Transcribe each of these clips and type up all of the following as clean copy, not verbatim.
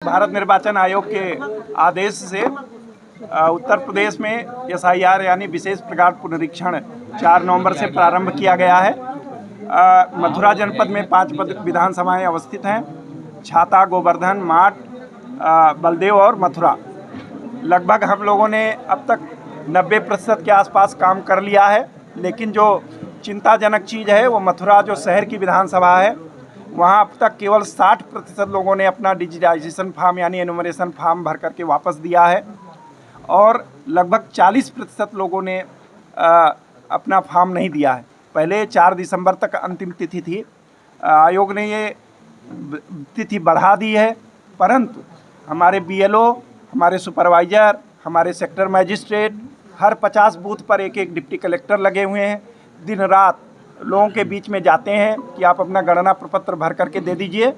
भारत निर्वाचन आयोग के आदेश से उत्तर प्रदेश में SIR यानी विशेष प्रकार पुनरीक्षण 4 नवंबर से प्रारंभ किया गया है। मथुरा जनपद में 5 विधानसभाएं अवस्थित हैं: छाता, गोवर्धन, माट, बलदेव और मथुरा। लगभग हम लोगों ने अब तक 90% के आसपास काम कर लिया है, लेकिन जो चिंताजनक चीज़ है वो मथुरा जो शहर की विधानसभा है, वहाँ अब तक केवल 60% लोगों ने अपना डिजिटाइजेशन फॉर्म यानी एनुमरेशन फॉर्म भर करके वापस दिया है और लगभग 40% लोगों ने अपना फॉर्म नहीं दिया है। पहले 4 दिसंबर तक अंतिम तिथि थी, आयोग ने ये तिथि बढ़ा दी है, परंतु हमारे BLO, हमारे सुपरवाइज़र, हमारे सेक्टर मजिस्ट्रेट हर 50 बूथ पर एक डिप्टी कलेक्टर लगे हुए हैं। दिन रात लोगों के बीच में जाते हैं कि आप अपना गणना प्रपत्र भर करके दे दीजिए,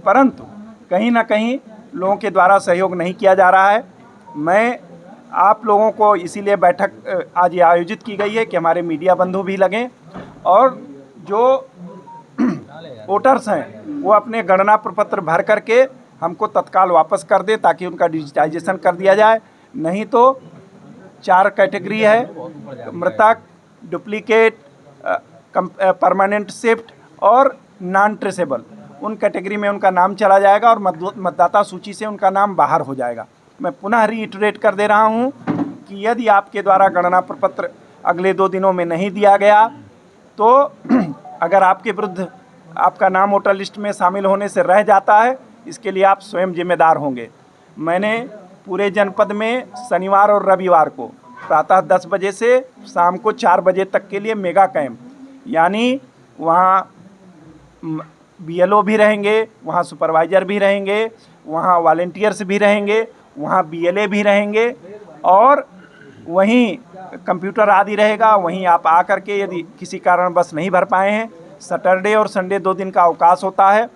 परंतु कहीं ना कहीं लोगों के द्वारा सहयोग नहीं किया जा रहा है। मैं आप लोगों को इसीलिए बैठक आज ये आयोजित की गई है कि हमारे मीडिया बंधु भी लगें और जो वोटर्स हैं वो अपने गणना प्रपत्र भर करके हमको तत्काल वापस कर दे ताकि उनका डिजिटाइजेशन कर दिया जाए। नहीं तो 4 कैटेगरी है: मृतक, डुप्लीकेट, परमानेंट शिफ्ट और नॉन ट्रेसेबल। उन कैटेगरी में उनका नाम चला जाएगा और मतदाता सूची से उनका नाम बाहर हो जाएगा। मैं पुनः रीइटरेट कर दे रहा हूं कि यदि आपके द्वारा गणना प्रपत्र अगले 2 दिनों में नहीं दिया गया तो अगर आपके विरुद्ध आपका नाम वोटर लिस्ट में शामिल होने से रह जाता है, इसके लिए आप स्वयं जिम्मेदार होंगे। मैंने पूरे जनपद में शनिवार और रविवार को प्रातः 10 बजे से शाम को 4 बजे तक के लिए मेगा कैंप, यानी वहाँ BLO भी रहेंगे, वहाँ सुपरवाइज़र भी रहेंगे, वहाँ वॉलंटियर्स भी रहेंगे, वहाँ BLA भी रहेंगे और वहीं कंप्यूटर आदि रहेगा। वहीं आप आकर के यदि किसी कारण बस नहीं भर पाए हैं, सैटरडे और संडे 2 दिन का अवकाश होता है,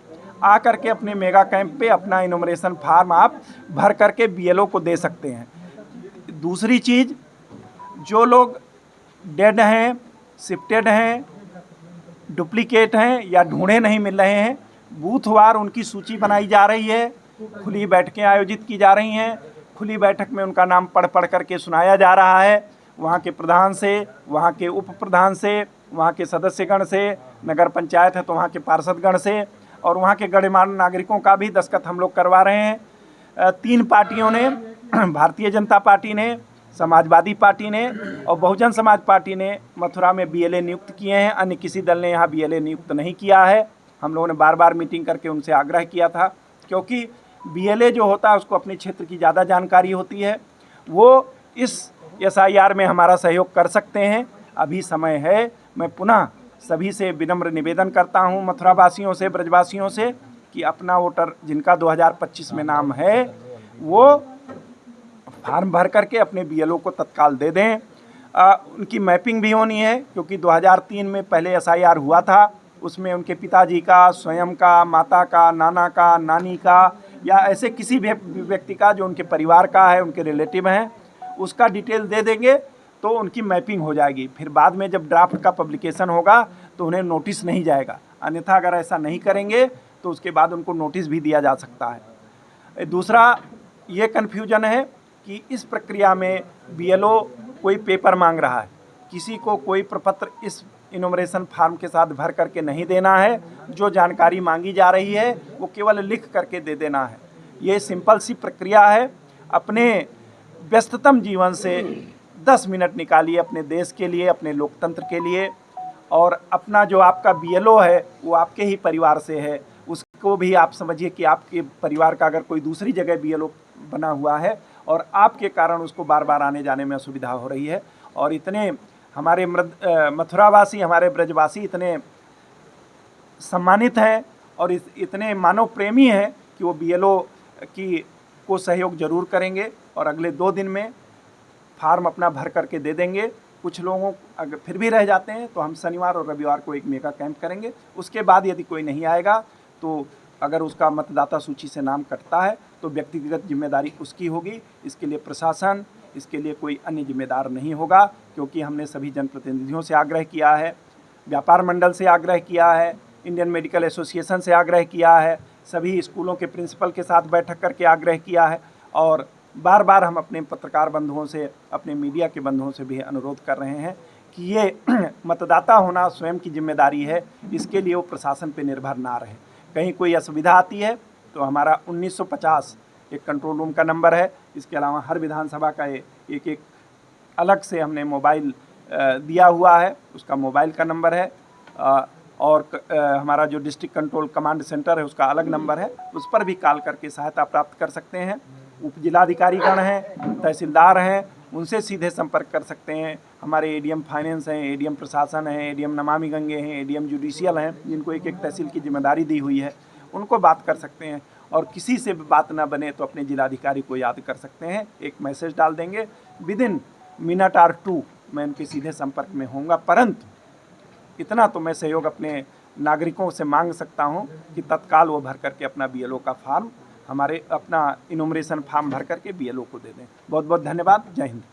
आकर के अपने मेगा कैंप पे अपना इनोमरेशन फार्म आप भर करके BLO को दे सकते हैं। दूसरी चीज़, जो लोग डेड हैं, शिफ्टेड हैं, डुप्लीकेट हैं या ढूंढे नहीं मिल रहे हैं, बूथवार उनकी सूची बनाई जा रही है, खुली बैठकें आयोजित की जा रही हैं। खुली बैठक में उनका नाम पढ़ करके सुनाया जा रहा है, वहाँ के प्रधान से, वहाँ के उप प्रधान से, वहाँ के सदस्यगण से, नगर पंचायत है तो वहाँ के पार्षदगण से और वहाँ के गणमान्य नागरिकों का भी दस्तखत हम लोग करवा रहे हैं। 3 पार्टियों ने, भारतीय जनता पार्टी ने, समाजवादी पार्टी ने और बहुजन समाज पार्टी ने मथुरा में BLA नियुक्त किए हैं। अन्य किसी दल ने यहाँ BLA नियुक्त नहीं किया है। हम लोगों ने बार बार मीटिंग करके उनसे आग्रह किया था, क्योंकि BLA जो होता है उसको अपने क्षेत्र की ज़्यादा जानकारी होती है, वो इस SIR में हमारा सहयोग कर सकते हैं। अभी समय है। मैं पुनः सभी से विनम्र निवेदन करता हूँ, मथुरा वासियों से, ब्रजवासियों से, कि अपना वोटर जिनका 2025 में नाम है वो फार्म भर करके अपने BLO को तत्काल दे दें। उनकी मैपिंग भी होनी है, क्योंकि 2003 में पहले SIR हुआ था, उसमें उनके पिताजी का, स्वयं का, माता का, नाना का, नानी का या ऐसे किसी भी व्यक्ति का जो उनके परिवार का है, उनके रिलेटिव हैं, उसका डिटेल दे देंगे तो उनकी मैपिंग हो जाएगी। फिर बाद में जब ड्राफ्ट का पब्लिकेशन होगा तो उन्हें नोटिस नहीं जाएगा। अन्यथा अगर ऐसा नहीं करेंगे तो उसके बाद उनको नोटिस भी दिया जा सकता है। दूसरा ये कन्फ्यूजन है कि इस प्रक्रिया में BLO कोई पेपर मांग रहा है, किसी को कोई प्रपत्र इस इनोमरेशन फार्म के साथ भर करके नहीं देना है। जो जानकारी मांगी जा रही है वो केवल लिख करके दे देना है। ये सिंपल सी प्रक्रिया है। अपने व्यस्ततम जीवन से 10 मिनट निकालिए अपने देश के लिए, अपने लोकतंत्र के लिए, और अपना जो आपका BLO है वो आपके ही परिवार से है, उसको भी आप समझिए कि आपके परिवार का अगर कोई दूसरी जगह BLO बना हुआ है और आपके कारण उसको बार बार आने जाने में असुविधा हो रही है। और इतने हमारे मथुरावासी, हमारे ब्रजवासी इतने सम्मानित हैं और इतने मानव प्रेमी हैं कि वो BLO को सहयोग जरूर करेंगे और अगले 2 दिन में फार्म अपना भर करके दे देंगे। कुछ लोगों अगर फिर भी रह जाते हैं तो हम शनिवार और रविवार को एक मेगा कैंप करेंगे। उसके बाद यदि कोई नहीं आएगा तो अगर उसका मतदाता सूची से नाम कटता है तो व्यक्तिगत जिम्मेदारी उसकी होगी। इसके लिए प्रशासन, इसके लिए कोई अन्य जिम्मेदार नहीं होगा, क्योंकि हमने सभी जनप्रतिनिधियों से आग्रह किया है, व्यापार मंडल से आग्रह किया है, इंडियन मेडिकल एसोसिएशन से आग्रह किया है, सभी स्कूलों के प्रिंसिपल के साथ बैठक करके आग्रह किया है और बार बार हम अपने पत्रकार बंधुओं से, अपने मीडिया के बंधुओं से भी अनुरोध कर रहे हैं कि ये मतदाता होना स्वयं की जिम्मेदारी है, इसके लिए वो प्रशासन पे निर्भर ना रहे। कहीं कोई असुविधा आती है तो हमारा 1950 एक कंट्रोल रूम का नंबर है। इसके अलावा हर विधानसभा का एक अलग से हमने मोबाइल दिया हुआ है, उसका मोबाइल का नंबर है और हमारा जो डिस्ट्रिक्ट कंट्रोल कमांड सेंटर है उसका अलग नंबर है, उस पर भी कॉल करके सहायता प्राप्त कर सकते हैं। उप जिलाधिकारीगण हैं, तहसीलदार हैं, उनसे सीधे संपर्क कर सकते हैं। हमारे एडीएम फाइनेंस हैं, एडीएम प्रशासन है, एडीएम नमामि गंगे हैं, एडीएम जुडिशियल हैं, जिनको एक एक तहसील की जिम्मेदारी दी हुई है, उनको बात कर सकते हैं। और किसी से भी बात ना बने तो अपने जिलाधिकारी को याद कर सकते हैं, एक मैसेज डाल देंगे, विदिन मिनट और 2 मैं उनके सीधे संपर्क में होऊंगा। परंतु इतना तो मैं सहयोग अपने नागरिकों से मांग सकता हूं कि तत्काल वो भर करके अपना बीएलओ का फॉर्म, हमारे अपना इनुमरेशन फॉर्म भर करके बीएलओ को दे दें। बहुत बहुत धन्यवाद। जय हिंद।